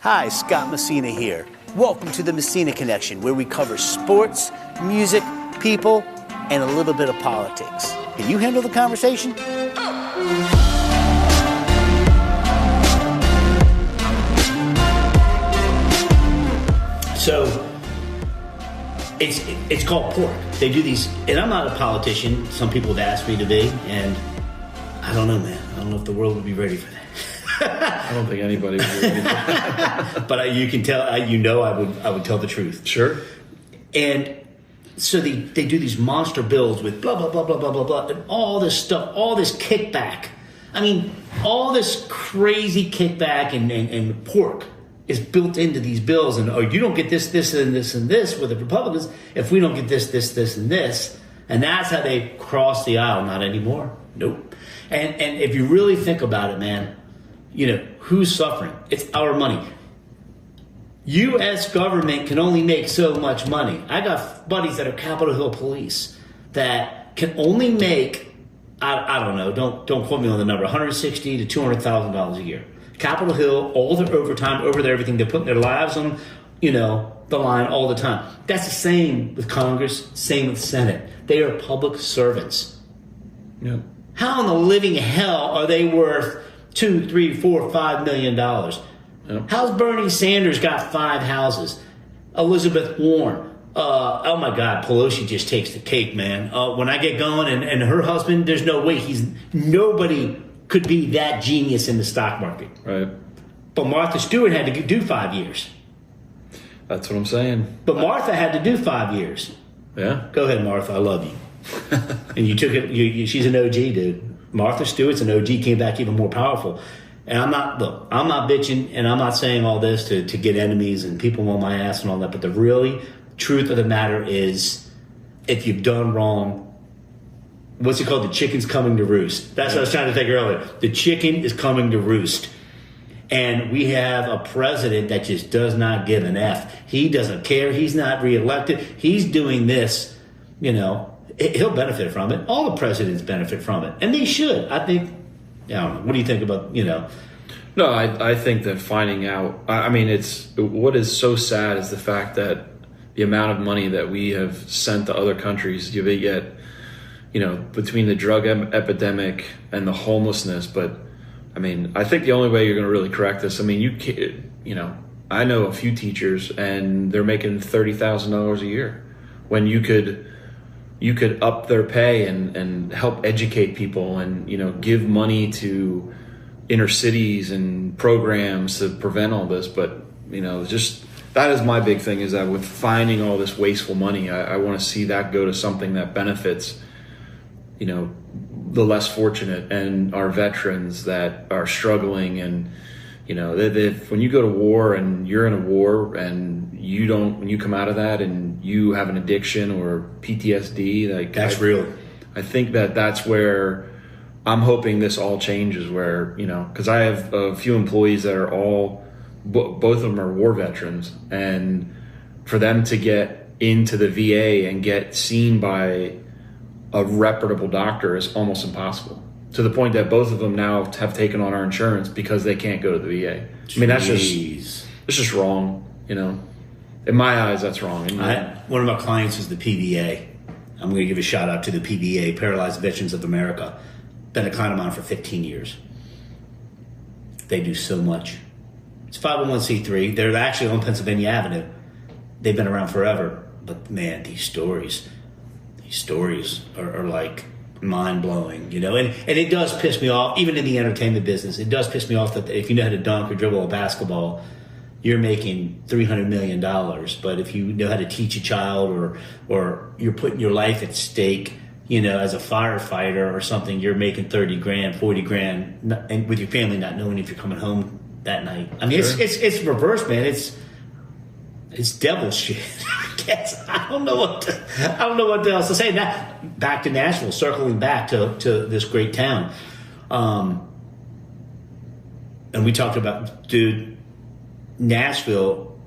Hi, Scott Messina here. Welcome to the Messina Connection, where we cover sports, music, people, and a little bit of politics. Can you handle the conversation? So, it's called pork. They do these, and I'm not a politician. Some people have asked me to be, and I don't know, man. I don't know if the world would be ready for that. I don't think anybody would do anything. But you can tell, I would tell the truth. Sure. And so they do these monster bills with blah, blah, blah, blah, blah, blah, blah, and all this stuff, all this kickback. I mean, all this crazy kickback and pork is built into these bills. And, you don't get this, this, and this, and this with the Republicans if we don't get this, this, this, and this. And that's how they cross the aisle. Not anymore. Nope. And if you really think about it, man, you know, who's suffering? It's our money. U.S. government can only make so much money. I got buddies that are Capitol Hill police that can only make, I don't know, don't quote me on the number, $160,000 to $200,000 a year. Capitol Hill, all their overtime, over there, everything, they're putting their lives on, you know, the line all the time. That's the same with Congress, same with the Senate. They are public servants. Yeah. How in the living hell are they worth $2, $3, $4, $5 million? Yep. How's Bernie Sanders got 5 houses? Elizabeth Warren. Oh my God, Pelosi just takes the cake, man. When I get going, and her husband, there's no way nobody could be that genius in the stock market. Right. But Martha Stewart had to do 5 years. That's what I'm saying. But Martha had to do 5 years. Yeah. Go ahead, Martha. I love you. And you took it. She's an OG, dude. Martha Stewart's an OG, came back even more powerful. And I'm not bitching, and I'm not saying all this to get enemies and people on my ass and all that. But the really truth of the matter is, if you've done wrong, what's it called? The chicken's coming to roost. That's what I was trying to think earlier. The chicken is coming to roost. And we have a president that just does not give an F. He doesn't care. He's not reelected. He's doing this, you know. He'll benefit from it. All the presidents benefit from it. And they should. I think, I don't know. What do you think about, you know? No, I think that finding out, I mean, what is so sad is the fact that the amount of money that we have sent to other countries, yet, you know, between the drug epidemic and the homelessness. But I mean, I think the only way you're going to really correct this, I mean, you know, I know a few teachers and they're making $30,000 a year when you could up their pay and help educate people and, you know, give money to inner cities and programs to prevent all this. But, you know, just that is my big thing, is that with finding all this wasteful money, I want to see that go to something that benefits, you know, the less fortunate and our veterans that are struggling. And, you know, when you go to war and you're in a war and when you come out of that and you have an addiction or PTSD, like that's real. I think that's where I'm hoping this all changes, where, you know, because I have a few employees that are both of them are war veterans, and for them to get into the VA and get seen by a reputable doctor is almost impossible, to the point that both of them now have taken on our insurance because they can't go to the VA. Jeez. I mean, it's just wrong, you know. In my eyes, that's wrong. One of our clients is the PVA. I'm going to give a shout out to the PVA, Paralyzed Veterans of America. Been a client of mine for 15 years. They do so much. It's 501c3. They're actually on Pennsylvania Avenue. They've been around forever. But man, these stories are like mind-blowing, you know. And it does piss me off, even in the entertainment business. It does piss me off that if you know how to dunk or dribble a basketball, you're making $300 million. But if you know how to teach a child or you're putting your life at stake, you know, as a firefighter or something, you're making 30 grand, 40 grand, and with your family not knowing if you're coming home that night. I mean, sure. It's reverse, man. It's devil shit. I guess I don't know what else to say. Now, back to Nashville, circling back to this great town, and we talked about, dude, Nashville.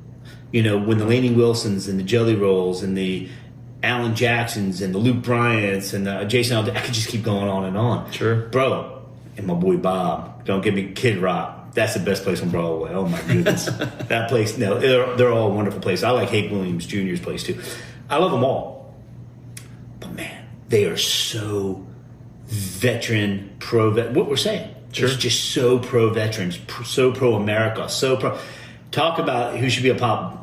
You know, when the Lainey Wilsons and the Jelly Rolls and the Alan Jacksons and the Luke Bryants and the Jason, I could just keep going on and on. Sure, bro. And my boy Bob. Don't give me Kid Rock. That's the best place on Broadway. Oh my goodness, that place. No, they're all wonderful places. I like Hank Williams Jr.'s place too. I love them all, but man, they are so veteran pro. What we're saying, it's just so pro veterans, so pro America, so pro. Talk about who should be a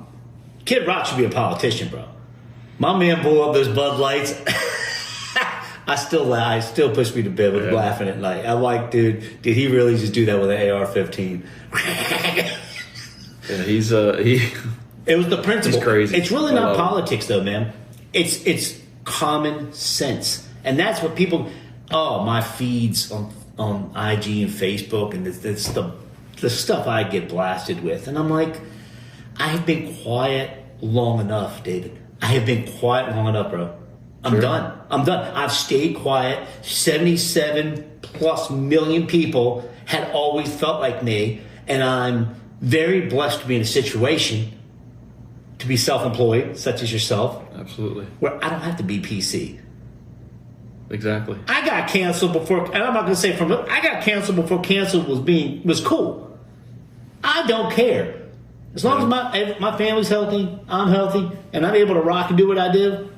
Kid Rock should be a politician, bro. My man blew up those Bud Lights. I still push me to bed with laughing at night. I'm like, dude, did he really just do that with an AR-15? Yeah, It was the principle. He's crazy. It's really not politics, though, man. It's common sense, and that's what people. Oh, my feeds on IG and Facebook, and the stuff I get blasted with, and I'm like, I have been quiet long enough, David. I have been quiet long enough, bro. I'm done. I've stayed quiet. 77 plus million people had always felt like me, and I'm very blessed to be in a situation to be self-employed, such as yourself. Absolutely. Where I don't have to be PC. Exactly. I got canceled before, and I'm not going to say I got canceled before cancel was cool. I don't care. As long as my family's healthy, I'm healthy, and I'm able to rock and do what I do,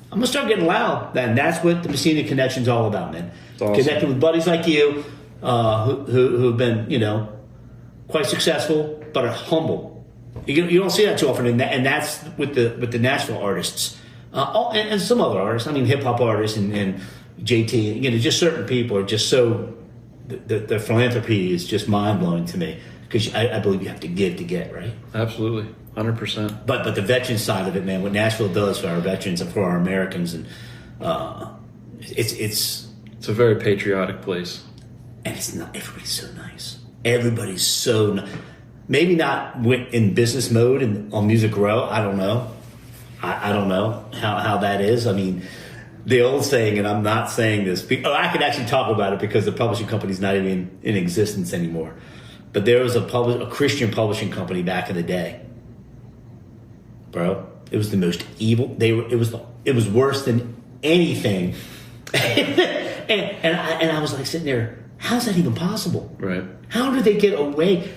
I'm going to start getting loud. And that's what the Messina Connection's all about, man. Awesome. Connecting with buddies like you who've been, quite successful, but are humble. You don't see that too often, and that's with the Nashville artists. And some other artists. I mean, hip-hop artists and JT, just certain people are just so... The philanthropy is just mind-blowing to me. Because I believe you have to give to get, right? Absolutely, 100%. But the veteran side of it, man, what Nashville does for our veterans and for our Americans, and it's a very patriotic place. And it's not. Everybody's so nice. Everybody's so nice. Maybe not in business mode and on Music Row. I don't know. I don't know how that is. I mean, the old saying, and I'm not saying this. I could actually talk about it because the publishing company's not even in existence anymore. But there was a Christian publishing company back in the day, bro. It was the most evil. It was worse than anything. and I was like sitting there. How's that even possible? Right. How did they get away?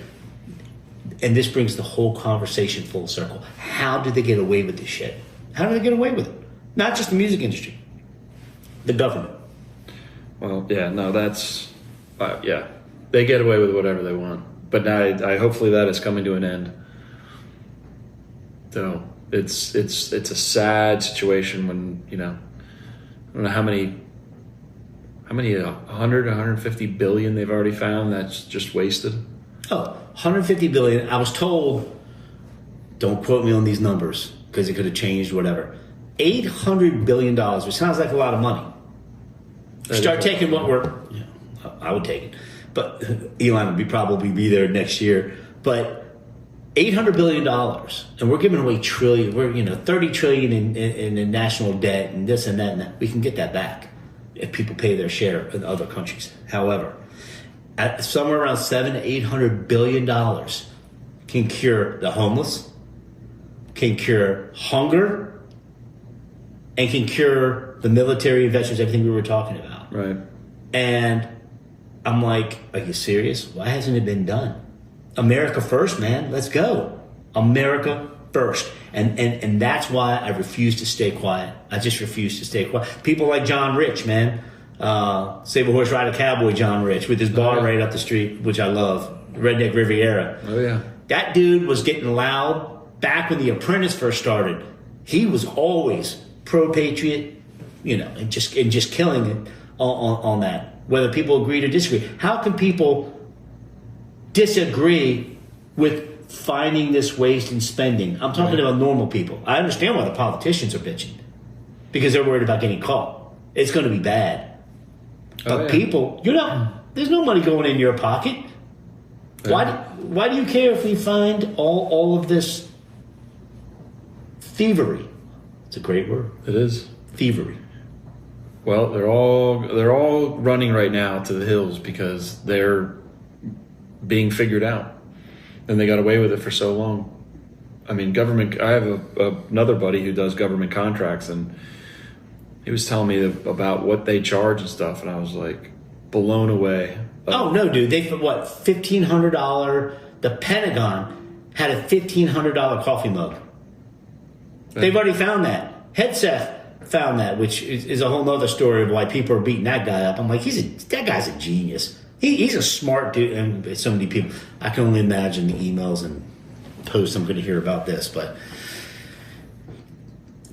And this brings the whole conversation full circle. How did they get away with this shit? How did they get away with it? Not just the music industry, the government. Well, yeah, no, that's yeah. They get away with whatever they want, but now I hopefully that is coming to an end. So it's a sad situation when I don't know how many 100, 150 billion they've already found that's just wasted. Oh, 150 billion. I was told, don't quote me on these numbers because it could have changed. Whatever. $800 billion, which sounds like a lot of money. Start taking what I would take it. But Elon would probably be there next year. But $800 billion, and we're giving away trillion. We're $30 trillion in national debt and this and that and that. We can get that back if people pay their share in other countries. However, at somewhere around $700-800 billion can cure the homeless, can cure hunger, and can cure the military and veterans. Everything we were talking about. Right. And I'm like, are you serious? Why hasn't it been done? America first, man. Let's go. America first. And that's why I refuse to stay quiet. I just refuse to stay quiet. People like John Rich, man. Save a Horse, Ride a Cowboy John Rich with his bar right up the street, which I love. Redneck Riviera. Oh, yeah. That dude was getting loud back when The Apprentice first started. He was always pro-patriot, and just killing it on that. Whether people agree or disagree. How can people disagree with finding this waste and spending? I'm talking about normal people. I understand why the politicians are bitching. Because they're worried about getting caught. It's going to be bad. But people, there's no money going in your pocket. Why do you care if we find all of this thievery? It's a great word. It is. Thievery. Well, they're all running right now to the hills because they're being figured out, and they got away with it for so long. I mean, government. I have another buddy who does government contracts, and he was telling me about what they charge and stuff, and I was like blown away. Oh no, dude! They what $1,500? The Pentagon had a $1,500 coffee mug. They've already found that. Headset found that, which is a whole other story of why people are beating that guy up. I'm like, that guy's a genius. He's a smart dude, and so many people. I can only imagine the emails and posts I'm going to hear about this, but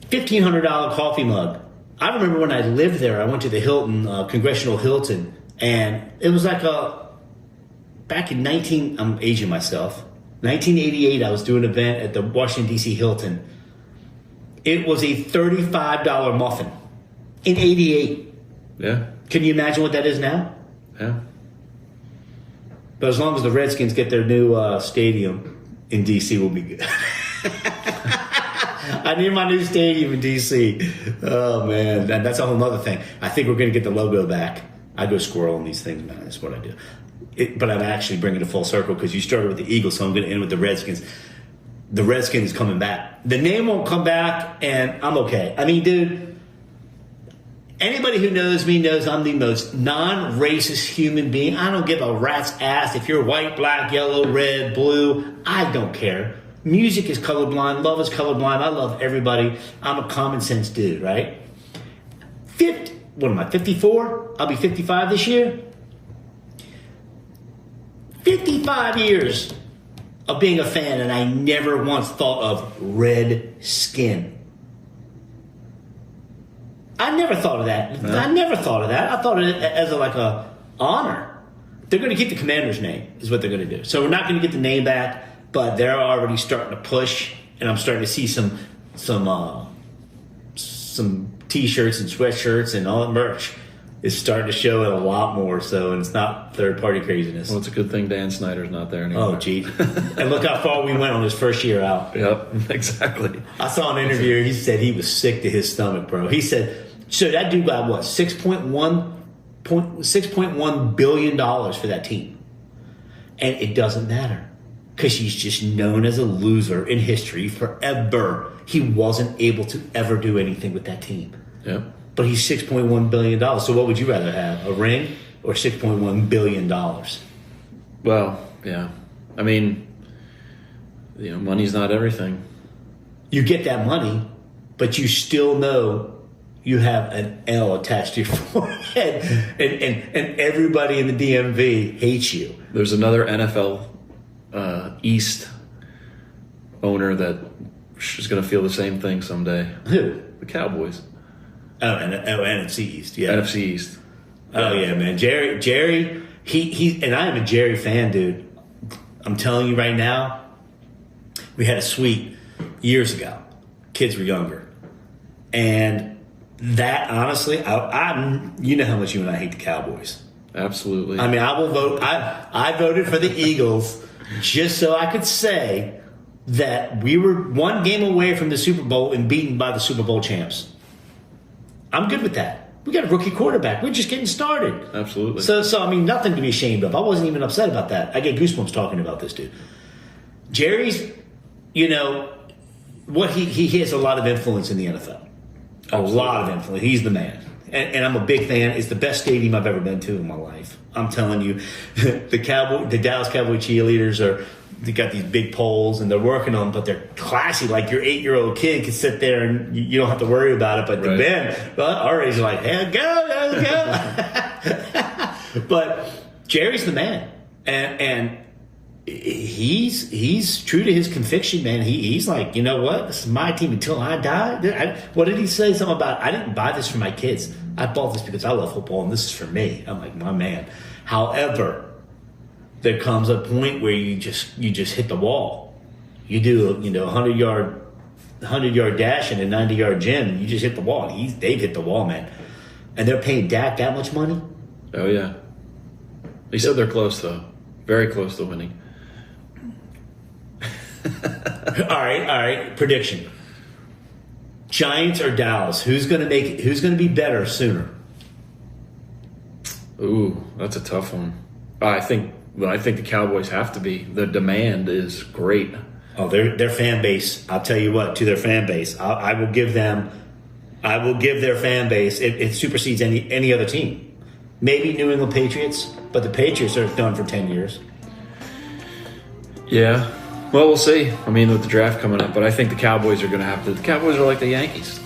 $1,500 coffee mug. I remember when I lived there, I went to the Hilton, Congressional Hilton, and it was like back in I'm aging myself, 1988, I was doing an event at the Washington, D.C. Hilton. It was a $35 muffin in 88. Yeah. Can you imagine what that is now? Yeah. But as long as the Redskins get their new stadium in D.C., we'll be good. I need my new stadium in D.C. Oh, man. That's a whole other thing. I think we're going to get the logo back. I go squirrel on these things, man. That's what I do. But I'm actually bringing it full circle because you started with the Eagles, so I'm going to end with the Redskins. The Redskins coming back. The name won't come back, and I'm okay. I mean, dude, anybody who knows me knows I'm the most non-racist human being. I don't give a rat's ass if you're white, black, yellow, red, blue. I don't care. Music is colorblind. Love is colorblind. I love everybody. I'm a common sense dude, right? What am I, 54? I'll be 55 this year. 55 years of being a fan, and I never once thought of red skin. I never thought of that. No. I never thought of that. I thought of it as a honor. They're going to keep the Commander's name, is what they're going to do. So we're not going to get the name back, but they're already starting to push, and I'm starting to see some T-shirts and sweatshirts and all that merch is starting to show it a lot more. So, and it's not third-party craziness. Well, it's a good thing Dan Snyder's not there anymore. Oh, gee. And look how far we went on his first year out. Yep, exactly. I saw an interview. He said he was sick to his stomach, bro. He said, so that dude got what, $6.1 billion for that team. And it doesn't matter because he's just known as a loser in history forever. He wasn't able to ever do anything with that team. Yep. But he's $6.1 billion. So what would you rather have, a ring or $6.1 billion? Well, yeah. I mean, money's not everything. You get that money, but you still know you have an L attached to your forehead, and everybody in the DMV hates you. There's another NFL East owner that is going to feel the same thing someday. Who? The Cowboys. NFC East, yeah. NFC East. Oh, yeah, man. Jerry, he and I am a Jerry fan, dude. I'm telling you right now, we had a suite years ago. Kids were younger. And that, honestly, you know how much you and I hate the Cowboys. Absolutely. I mean, I will vote. I voted for the Eagles just so I could say that we were one game away from the Super Bowl and beaten by the Super Bowl champs. I'm good with that. We got a rookie quarterback. We're just getting started. Absolutely. So I mean, nothing to be ashamed of. I wasn't even upset about that. I get goosebumps talking about this dude. Jerry's, what he has a lot of influence in the NFL. Absolutely. A lot of influence. He's the man. And I'm a big fan. It's the best stadium I've ever been to in my life. I'm telling you, the Dallas Cowboy cheerleaders they got these big poles and they're working on them, but they're classy. Like your 8-year-old kid can sit there and you don't have to worry about it. But the Ben, our age, are like, hey, go. But Jerry's the man, and he's true to his conviction, man. He's like, you know what? This is my team until I die. What did he say? Something about, I didn't buy this for my kids. I bought this because I love football, and this is for me. I'm like, my man. However, there comes a point where you just hit the wall. You do a 100-yard dash and a 90-yard gym, and you just hit the wall. They've hit the wall, man. And they're paying Dak that much money? Oh, yeah. He said they're close, though. Very close to winning. All right. Prediction. Giants or Dallas? Who's going to be better sooner? Ooh, that's a tough one. I think the Cowboys have to be. The demand is great. Oh, their fan base. I'll tell you what. To their fan base, I will give their fan base. It supersedes any other team. Maybe New England Patriots, but the Patriots are done for 10 years. Yeah. Well, we'll see. I mean, with the draft coming up, but I think the Cowboys are going to have to. The Cowboys are like the Yankees.